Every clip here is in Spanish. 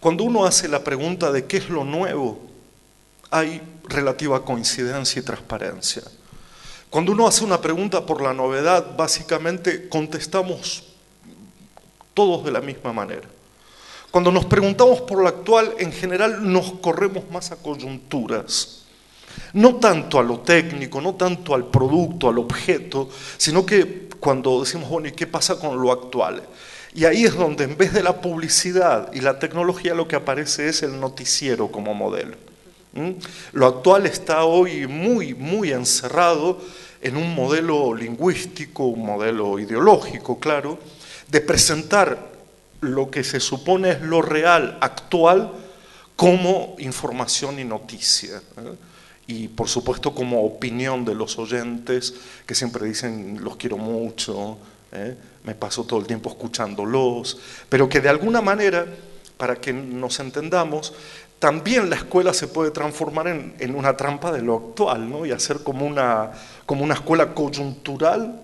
Cuando uno hace la pregunta de qué es lo nuevo, hay relativa coincidencia y transparencia. Cuando uno hace una pregunta por la novedad, básicamente contestamos todos de la misma manera. Cuando nos preguntamos por lo actual, en general nos corremos más a coyunturas. No tanto a lo técnico, no tanto al producto, al objeto, sino que cuando decimos, bueno, ¿y qué pasa con lo actual? Y ahí es donde en vez de la publicidad y la tecnología lo que aparece es el noticiero como modelo. Lo actual está hoy muy encerrado en un modelo lingüístico, un modelo ideológico, claro, de presentar lo que se supone es lo real, actual, como información y noticia. Y por supuesto como opinión de los oyentes que siempre dicen los quiero mucho, me paso todo el tiempo escuchándolos, pero que de alguna manera, para que nos entendamos, también la escuela se puede transformar en una trampa de lo actual, ¿no? Y hacer como una escuela coyuntural,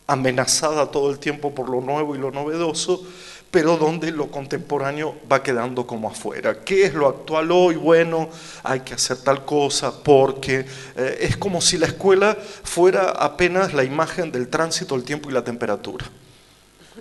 amenazada todo el tiempo por lo nuevo y lo novedoso, pero donde lo contemporáneo va quedando como afuera. ¿Qué es lo actual hoy? Bueno, hay que hacer tal cosa porque es como si la escuela fuera apenas la imagen del tránsito, el tiempo y la temperatura.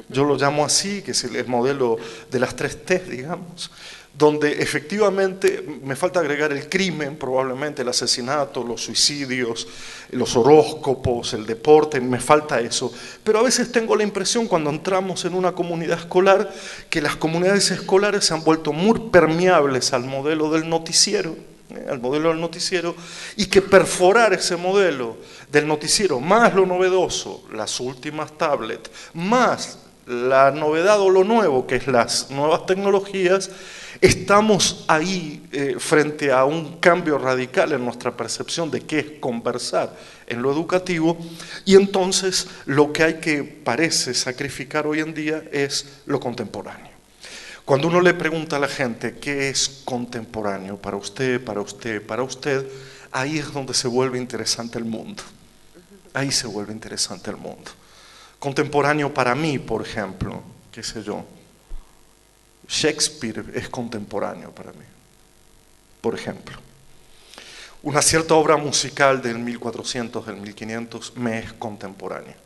Yo lo llamo así, que es el modelo de las 3 T, digamos, donde efectivamente me falta agregar el crimen, probablemente el asesinato, los suicidios, los horóscopos, el deporte, me falta eso. Pero a veces tengo la impresión cuando entramos en una comunidad escolar que las comunidades escolares se han vuelto muy permeables al modelo del noticiero, y que perforar ese modelo del noticiero, más lo novedoso, las últimas tablets, más la novedad o lo nuevo, que es las nuevas tecnologías, estamos ahí frente a un cambio radical en nuestra percepción de qué es conversar en lo educativo, y entonces lo que hay que, parece, sacrificar hoy en día es lo contemporáneo. Cuando uno le pregunta a la gente qué es contemporáneo para usted, para usted, para usted, ahí es donde se vuelve interesante el mundo. Ahí se vuelve interesante el mundo. Contemporáneo para mí, por ejemplo, qué sé yo, Shakespeare es contemporáneo para mí, por ejemplo. Una cierta obra musical del 1400, del 1500 me es contemporánea.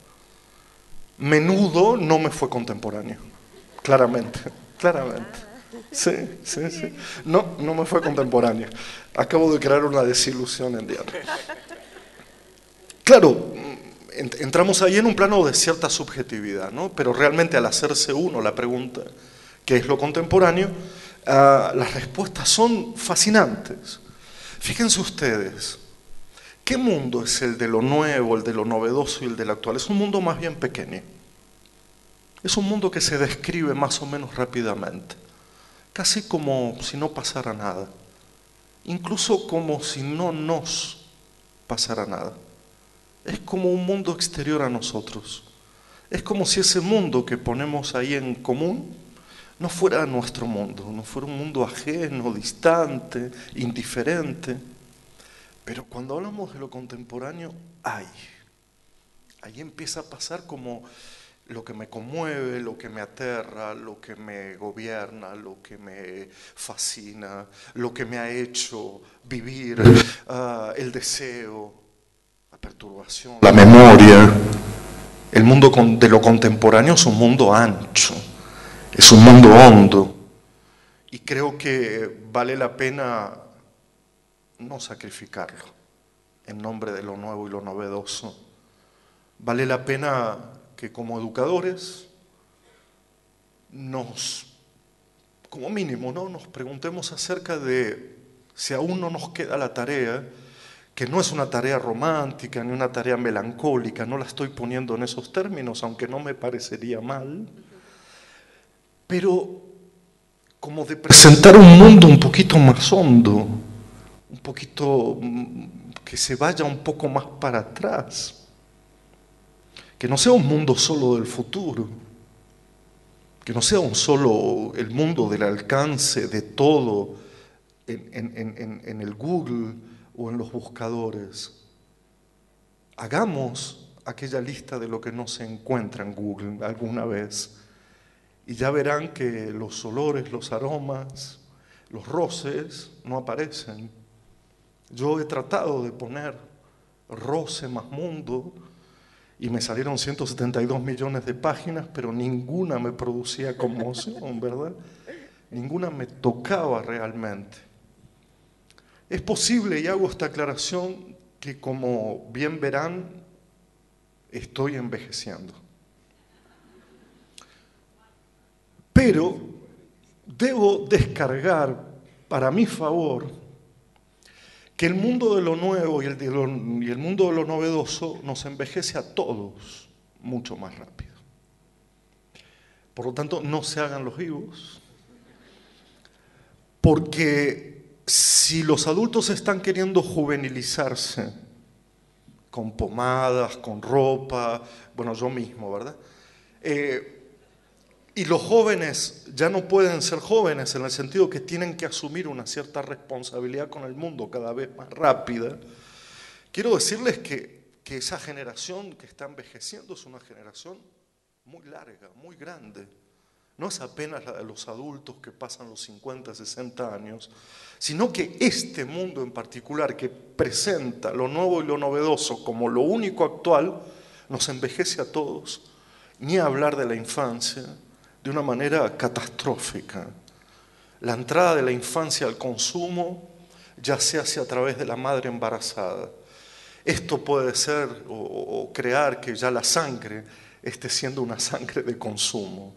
Menudo no me fue contemporáneo, claramente. Sí. No me fue contemporáneo. Acabo de crear una desilusión en diario. Claro, entramos ahí en un plano de cierta subjetividad, ¿no? Pero realmente al hacerse uno la pregunta, ¿qué es lo contemporáneo? Las respuestas son fascinantes. Fíjense ustedes, ¿qué mundo es el de lo nuevo, el de lo novedoso y el de lo actual? Es un mundo más bien pequeño. Es un mundo que se describe más o menos rápidamente, casi como si no pasara nada, incluso como si no nos pasara nada. Es como un mundo exterior a nosotros. Es como si ese mundo que ponemos ahí en común no fuera nuestro mundo, no fuera un mundo ajeno, distante, indiferente. Pero cuando hablamos de lo contemporáneo, ahí empieza a pasar como lo que me conmueve, lo que me aterra, lo que me gobierna, lo que me fascina, lo que me ha hecho vivir, el deseo, la perturbación, la memoria. El mundo de lo contemporáneo es un mundo ancho, es un mundo hondo, y creo que vale la pena no sacrificarlo en nombre de lo nuevo y lo novedoso. Vale la pena que como educadores como mínimo, ¿no?, nos preguntemos acerca de si aún no nos queda la tarea, que no es una tarea romántica ni una tarea melancólica, no la estoy poniendo en esos términos, aunque no me parecería mal, pero como de presentar un mundo un poquito más hondo, un poquito que se vaya un poco más para atrás, que no sea un mundo solo del futuro, que no sea un solo el mundo del alcance de todo en el Google o en los buscadores. Hagamos aquella lista de lo que no se encuentra en Google alguna vez y ya verán que los olores, los aromas, los roces no aparecen. Yo he tratado de poner roce más mundo y me salieron 172 millones de páginas, pero ninguna me producía conmoción, ¿verdad? Ninguna me tocaba realmente. Es posible, y hago esta aclaración, que como bien verán, estoy envejeciendo. Pero debo descargar para mi favor que el mundo de lo nuevo y el mundo de lo novedoso nos envejece a todos mucho más rápido. Por lo tanto, no se hagan los vivos, porque si los adultos están queriendo juvenilizarse con pomadas, con ropa, bueno, yo mismo, ¿verdad? Y los jóvenes ya no pueden ser jóvenes en el sentido que tienen que asumir una cierta responsabilidad con el mundo cada vez más rápida. Quiero decirles que esa generación que está envejeciendo es una generación muy larga, muy grande. No es apenas la de los adultos que pasan los 50, 60 años, sino que este mundo en particular que presenta lo nuevo y lo novedoso como lo único actual, nos envejece a todos. Ni hablar de la infancia, de una manera catastrófica. La entrada de la infancia al consumo ya se hace a través de la madre embarazada. Esto puede ser o crear que ya la sangre esté siendo una sangre de consumo.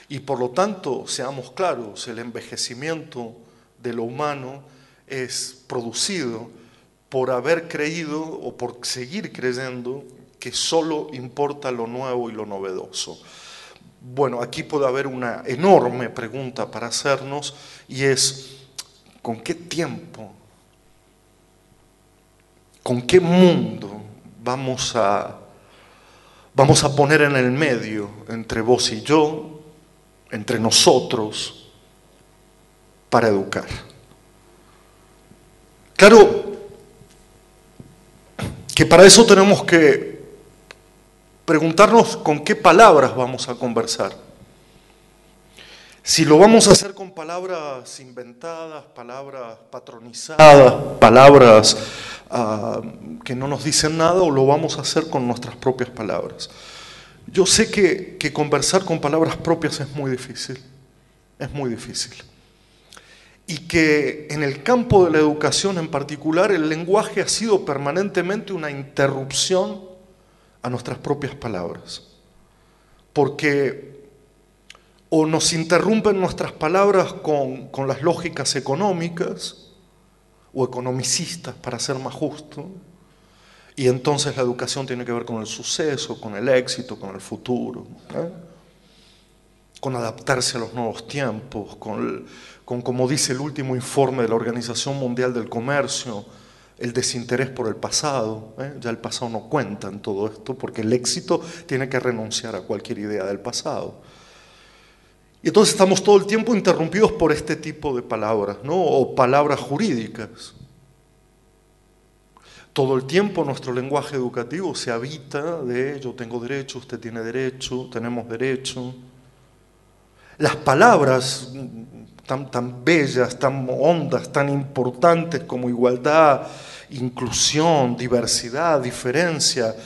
Y por lo tanto, seamos claros, el envejecimiento de lo humano es producido por haber creído o por seguir creyendo que solo importa lo nuevo y lo novedoso. Bueno, aquí puede haber una enorme pregunta para hacernos y es, ¿con qué tiempo, con qué mundo vamos a poner en el medio entre vos y yo, entre nosotros, para educar? Claro que para eso tenemos que preguntarnos con qué palabras vamos a conversar. Si lo vamos a hacer con palabras inventadas, palabras patronizadas, palabras que no nos dicen nada, o lo vamos a hacer con nuestras propias palabras. Yo sé que conversar con palabras propias es muy difícil, y que en el campo de la educación en particular el lenguaje ha sido permanentemente una interrupción a nuestras propias palabras, porque o nos interrumpen nuestras palabras con las lógicas económicas o economicistas, para ser más justo, y entonces la educación tiene que ver con el suceso, con el éxito, con el futuro, con adaptarse a los nuevos tiempos, con como dice el último informe de la Organización Mundial del Comercio, el desinterés por el pasado. Ya el pasado no cuenta en todo esto, porque el éxito tiene que renunciar a cualquier idea del pasado. Y entonces estamos todo el tiempo interrumpidos por este tipo de palabras, ¿no? O palabras jurídicas. Todo el tiempo nuestro lenguaje educativo se habita de yo tengo derecho, usted tiene derecho, tenemos derecho. Las palabras tan bellas, tan hondas, tan importantes como igualdad, inclusión, diversidad, diferencia,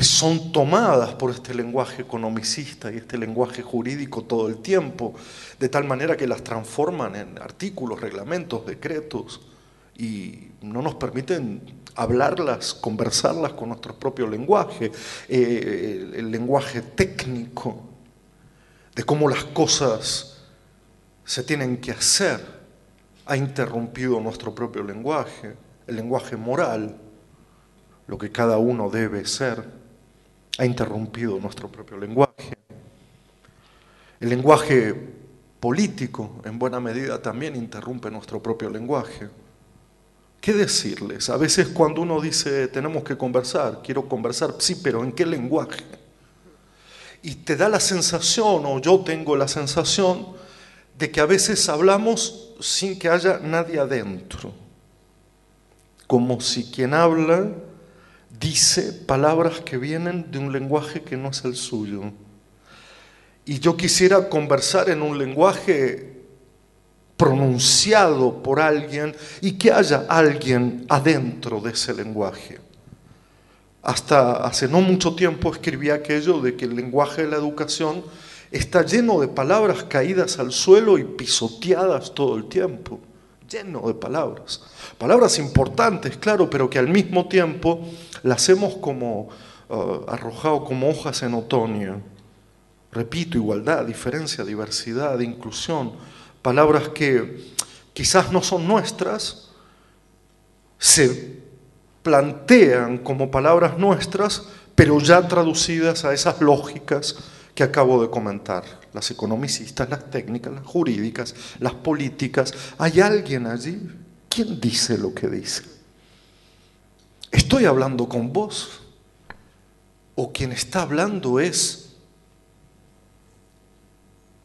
son tomadas por este lenguaje economicista y este lenguaje jurídico todo el tiempo, de tal manera que las transforman en artículos, reglamentos, decretos, y no nos permiten hablarlas, conversarlas con nuestro propio lenguaje, el lenguaje técnico, de cómo las cosas se tienen que hacer, ha interrumpido nuestro propio lenguaje, el lenguaje moral, lo que cada uno debe ser, ha interrumpido nuestro propio lenguaje. El lenguaje político, en buena medida, también interrumpe nuestro propio lenguaje. ¿Qué decirles? A veces cuando uno dice, tenemos que conversar, quiero conversar, sí, pero ¿en qué lenguaje? Y te da la sensación, o yo tengo la sensación, de que a veces hablamos sin que haya nadie adentro. Como si quien habla dice palabras que vienen de un lenguaje que no es el suyo. Y yo quisiera conversar en un lenguaje pronunciado por alguien y que haya alguien adentro de ese lenguaje. Hasta hace no mucho tiempo escribí aquello de que el lenguaje de la educación está lleno de palabras caídas al suelo y pisoteadas todo el tiempo. Lleno de palabras. Palabras importantes, claro, pero que al mismo tiempo las hemos como arrojado como hojas en otoño. Repito, igualdad, diferencia, diversidad, inclusión. Palabras que quizás no son nuestras, se plantean como palabras nuestras, pero ya traducidas a esas lógicas que acabo de comentar. Las economicistas, las técnicas, las jurídicas, las políticas. ¿Hay alguien allí? ¿Quién dice lo que dice? ¿Estoy hablando con vos? ¿O quien está hablando es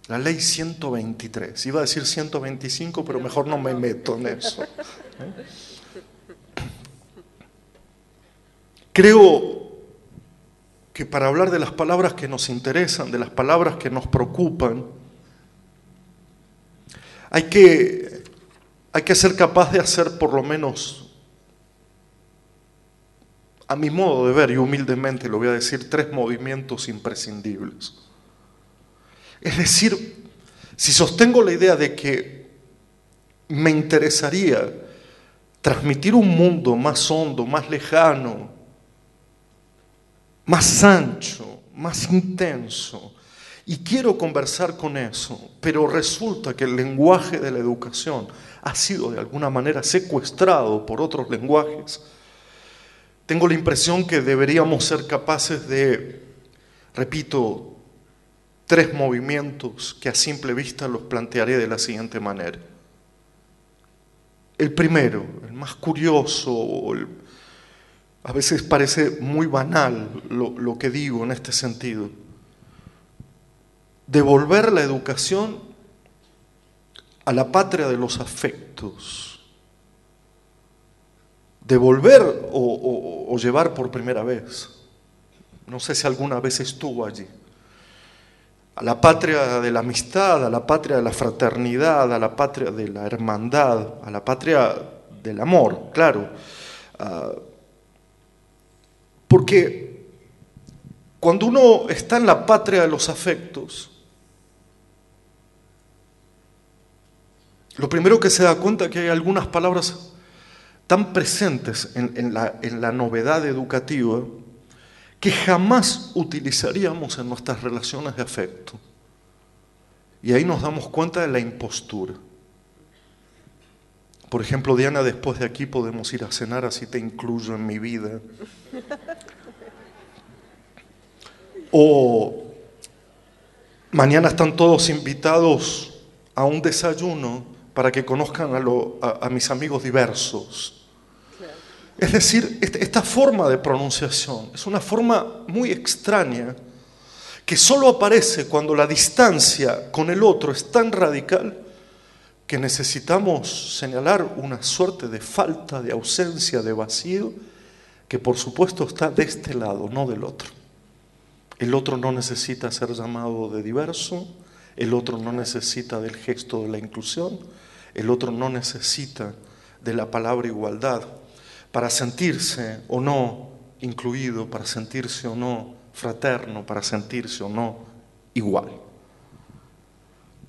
la ley 123? Iba a decir 125, pero mejor no me meto en eso. Creo que para hablar de las palabras que nos interesan, de las palabras que nos preocupan, hay que ser capaz de hacer por lo menos, a mi modo de ver y humildemente lo voy a decir, 3 movimientos imprescindibles. Es decir, si sostengo la idea de que me interesaría transmitir un mundo más hondo, más lejano, más ancho, más intenso, y quiero conversar con eso, pero resulta que el lenguaje de la educación ha sido de alguna manera secuestrado por otros lenguajes, tengo la impresión que deberíamos ser capaces de, repito, 3 movimientos que a simple vista los plantearé de la siguiente manera. El primero, el más curioso, a veces parece muy banal lo que digo en este sentido. Devolver la educación a la patria de los afectos. Devolver o llevar por primera vez. No sé si alguna vez estuvo allí. A la patria de la amistad, a la patria de la fraternidad, a la patria de la hermandad, a la patria del amor, claro. Porque cuando uno está en la patria de los afectos, lo primero que se da cuenta es que hay algunas palabras tan presentes en la novedad educativa que jamás utilizaríamos en nuestras relaciones de afecto. Y ahí nos damos cuenta de la impostura. Por ejemplo, Diana, después de aquí podemos ir a cenar, así te incluyo en mi vida. O mañana están todos invitados a un desayuno para que conozcan a mis amigos diversos. Es decir, esta forma de pronunciación es una forma muy extraña que solo aparece cuando la distancia con el otro es tan radical que necesitamos señalar una suerte de falta, de ausencia, de vacío, que por supuesto está de este lado, no del otro. El otro no necesita ser llamado de diverso, el otro no necesita del gesto de la inclusión, el otro no necesita de la palabra igualdad para sentirse o no incluido, para sentirse o no fraterno, para sentirse o no igual.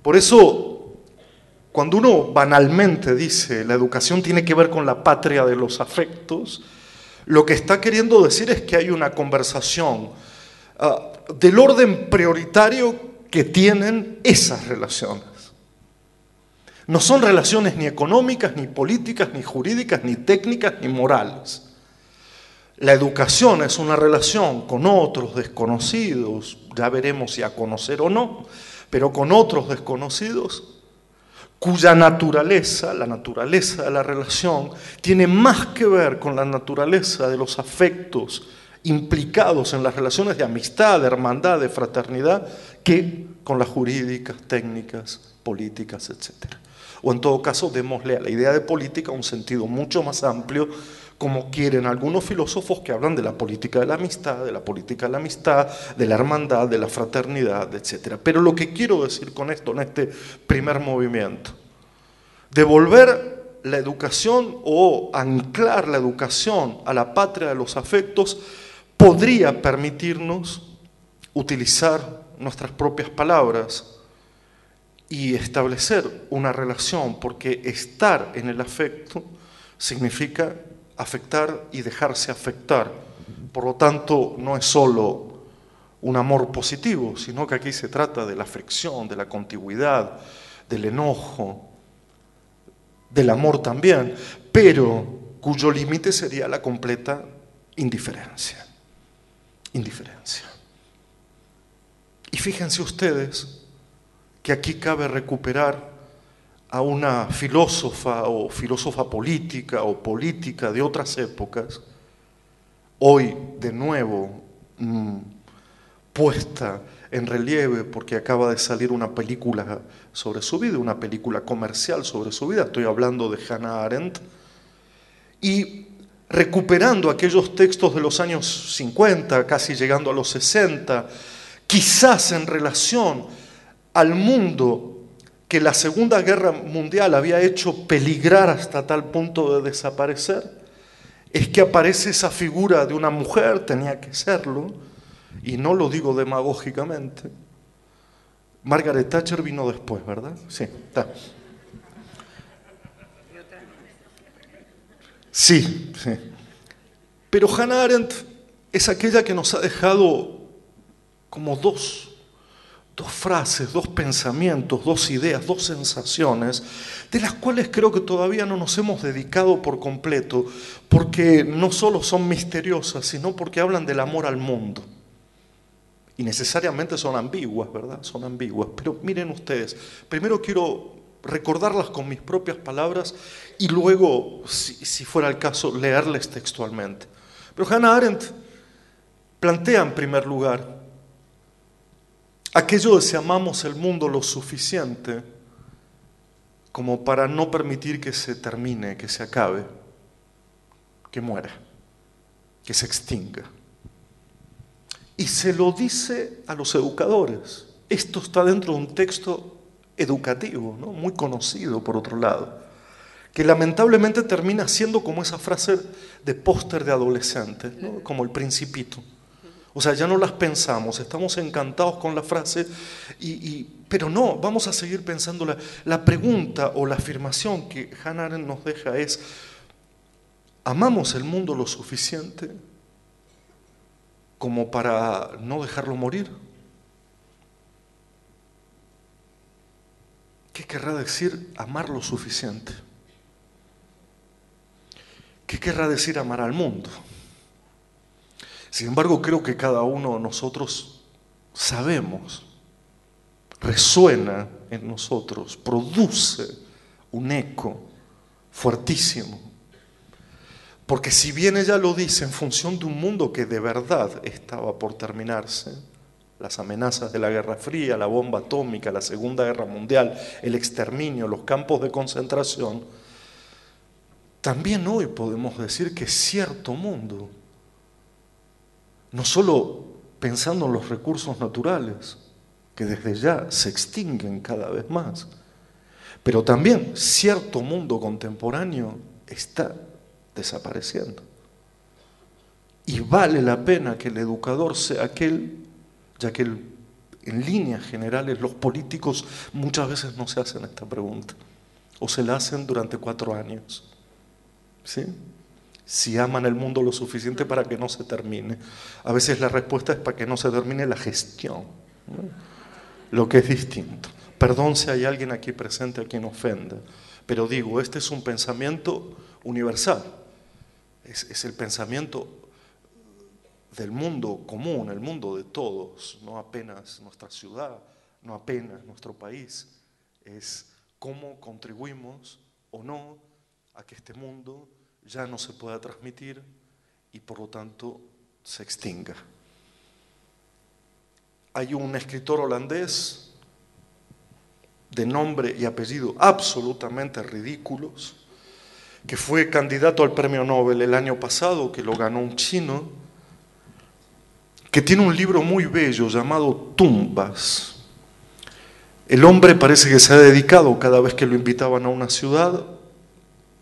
Por eso, cuando uno banalmente dice la educación tiene que ver con la patria de los afectos, lo que está queriendo decir es que hay una conversación del orden prioritario que tienen esas relaciones. No son relaciones ni económicas, ni políticas, ni jurídicas, ni técnicas, ni morales. La educación es una relación con otros desconocidos, ya veremos si a conocer o no, pero con otros desconocidos, cuya naturaleza, la naturaleza de la relación, tiene más que ver con la naturaleza de los afectos implicados en las relaciones de amistad, de hermandad, de fraternidad, que con las jurídicas, técnicas, políticas, etc. O en todo caso, démosle a la idea de política un sentido mucho más amplio, como quieren algunos filósofos que hablan de la política de la amistad, de la política de la amistad, de la hermandad, de la fraternidad, etc. Pero lo que quiero decir con esto, en este primer movimiento, Devolver la educación o anclar la educación a la patria de los afectos podría permitirnos utilizar nuestras propias palabras y establecer una relación, porque estar en el afecto significa afectar y dejarse afectar. Por lo tanto, no es solo un amor positivo, sino que aquí se trata de la fricción, de la contigüidad, del enojo, del amor también, pero cuyo límite sería la completa indiferencia. Indiferencia. Y fíjense ustedes que aquí cabe recuperar a una filósofa o filósofa política o política de otras épocas, hoy de nuevo puesta en relieve porque acaba de salir una película sobre su vida, una película comercial sobre su vida, estoy hablando de Hannah Arendt, y recuperando aquellos textos de los años 50, casi llegando a los 60, quizás en relación al mundo que la Segunda Guerra Mundial había hecho peligrar hasta tal punto de desaparecer, es que aparece esa figura de una mujer, tenía que serlo, y no lo digo demagógicamente. Margaret Thatcher vino después, ¿verdad? Sí, está. Sí, sí. Pero Hannah Arendt es aquella que nos ha dejado como dos frases, dos pensamientos, dos ideas, dos sensaciones, de las cuales creo que todavía no nos hemos dedicado por completo, porque no solo son misteriosas, sino porque hablan del amor al mundo. Y necesariamente son ambiguas, ¿verdad? Son ambiguas. Pero miren ustedes, primero quiero recordarlas con mis propias palabras y luego, si fuera el caso, leerles textualmente. Pero Hannah Arendt plantea en primer lugar aquello de si amamos el mundo lo suficiente como para no permitir que se termine, que se acabe, que muera, que se extinga. Y se lo dice a los educadores. Esto está dentro de un texto educativo, ¿no? Muy conocido por otro lado, que lamentablemente termina siendo como esa frase de póster de adolescente, ¿no? Como el Principito. O sea, ya no las pensamos, estamos encantados con la frase, pero no, vamos a seguir pensándola. La pregunta o la afirmación que Hannah Arendt nos deja es: ¿amamos el mundo lo suficiente como para no dejarlo morir? ¿Qué querrá decir amar lo suficiente? ¿Qué querrá decir amar al mundo? Sin embargo, creo que cada uno de nosotros sabemos, resuena en nosotros, produce un eco fuertísimo. Porque si bien ella lo dice en función de un mundo que de verdad estaba por terminarse, las amenazas de la Guerra Fría, la bomba atómica, la Segunda Guerra Mundial, el exterminio, los campos de concentración, también hoy podemos decir que cierto mundo, no solo pensando en los recursos naturales, que desde ya se extinguen cada vez más, pero también cierto mundo contemporáneo está desapareciendo. Y vale la pena que el educador sea aquel, ya que en líneas generales los políticos muchas veces no se hacen esta pregunta, o se la hacen durante 4 años. ¿Sí? Si aman el mundo lo suficiente para que no se termine. A veces la respuesta es para que no se termine la gestión, ¿no? Lo que es distinto. Perdón si hay alguien aquí presente a quien ofenda, pero digo, este es un pensamiento universal. Es el pensamiento del mundo común, el mundo de todos, no apenas nuestra ciudad, no apenas nuestro país. Es cómo contribuimos o no a que este mundo ya no se pueda transmitir y por lo tanto se extinga. Hay un escritor holandés de nombre y apellido absolutamente ridículos, que fue candidato al premio Nobel el año pasado, que lo ganó un chino, que tiene un libro muy bello llamado Tumbas. El hombre parece que se ha dedicado cada vez que lo invitaban a una ciudad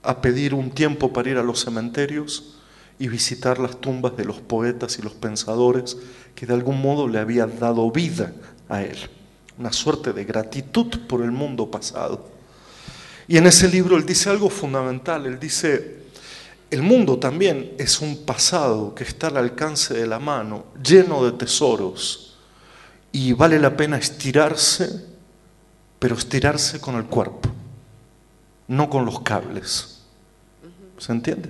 a pedir un tiempo para ir a los cementerios y visitar las tumbas de los poetas y los pensadores que de algún modo le habían dado vida a él. Una suerte de gratitud por el mundo pasado. Y en ese libro él dice algo fundamental. Él dice, el mundo también es un pasado que está al alcance de la mano, lleno de tesoros, y vale la pena estirarse, pero estirarse con el cuerpo, no con los cables. ¿Se entiende?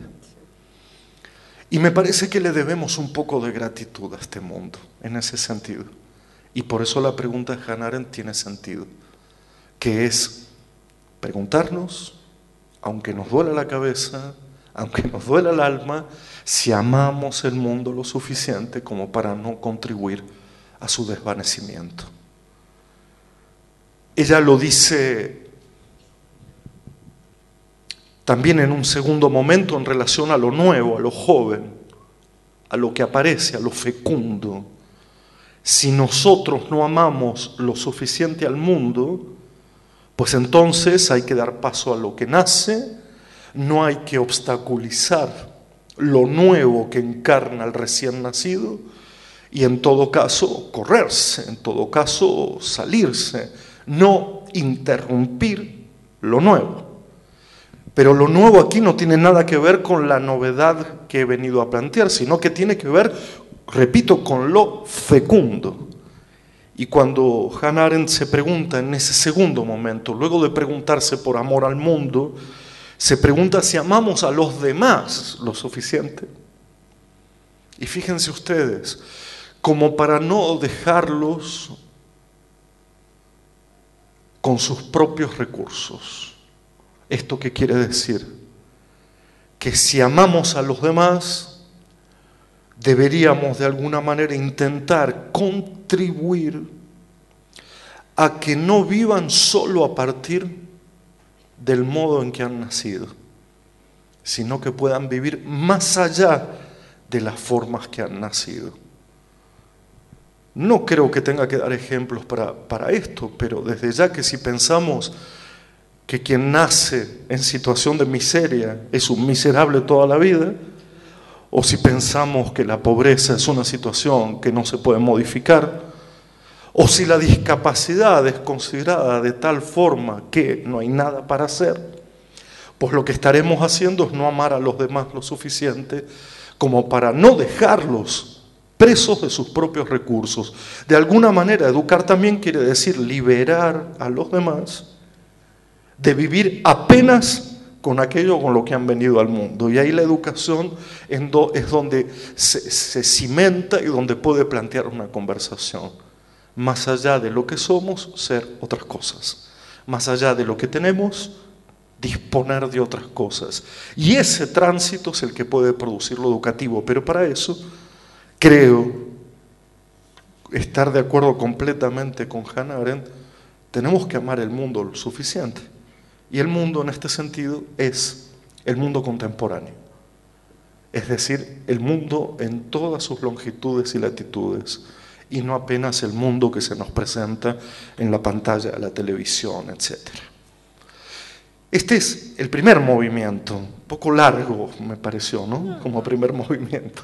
Y me parece que le debemos un poco de gratitud a este mundo, en ese sentido. Y por eso la pregunta de Hannah Arendt tiene sentido, que es preguntarnos, aunque nos duela la cabeza, aunque nos duela el alma, si amamos el mundo lo suficiente como para no contribuir a su desvanecimiento. Ella lo dice también en un segundo momento en relación a lo nuevo, a lo joven, a lo que aparece, a lo fecundo. Si nosotros no amamos lo suficiente al mundo, pues entonces hay que dar paso a lo que nace, no hay que obstaculizar lo nuevo que encarna el recién nacido y en todo caso correrse, en todo caso salirse, no interrumpir lo nuevo. Pero lo nuevo aquí no tiene nada que ver con la novedad que he venido a plantear, sino que tiene que ver, repito, con lo fecundo. Y cuando Hannah Arendt se pregunta en ese segundo momento, luego de preguntarse por amor al mundo, se pregunta si amamos a los demás lo suficiente. Y fíjense ustedes, como para no dejarlos con sus propios recursos. ¿Esto qué quiere decir? Que si amamos a los demás, deberíamos de alguna manera intentar contribuir a que no vivan solo a partir del modo en que han nacido, sino que puedan vivir más allá de las formas que han nacido. No creo que tenga que dar ejemplos para esto, pero desde ya que si pensamos que quien nace en situación de miseria es un miserable toda la vida, o si pensamos que la pobreza es una situación que no se puede modificar, o si la discapacidad es considerada de tal forma que no hay nada para hacer, pues lo que estaremos haciendo es no amar a los demás lo suficiente como para no dejarlos presos de sus propios recursos. De alguna manera, educar también quiere decir liberar a los demás de vivir apenas con aquello con lo que han venido al mundo. Y ahí la educación es donde se cimenta y donde puede plantear una conversación. Más allá de lo que somos, ser otras cosas. Más allá de lo que tenemos, disponer de otras cosas. Y ese tránsito es el que puede producir lo educativo. Pero para eso, creo estar de acuerdo completamente con Hannah Arendt, tenemos que amar el mundo lo suficiente. Y el mundo en este sentido es el mundo contemporáneo. Es decir, el mundo en todas sus longitudes y latitudes. Y no apenas el mundo que se nos presenta en la pantalla de la televisión, etc. Este es el primer movimiento, un poco largo me pareció, ¿no? Como primer movimiento.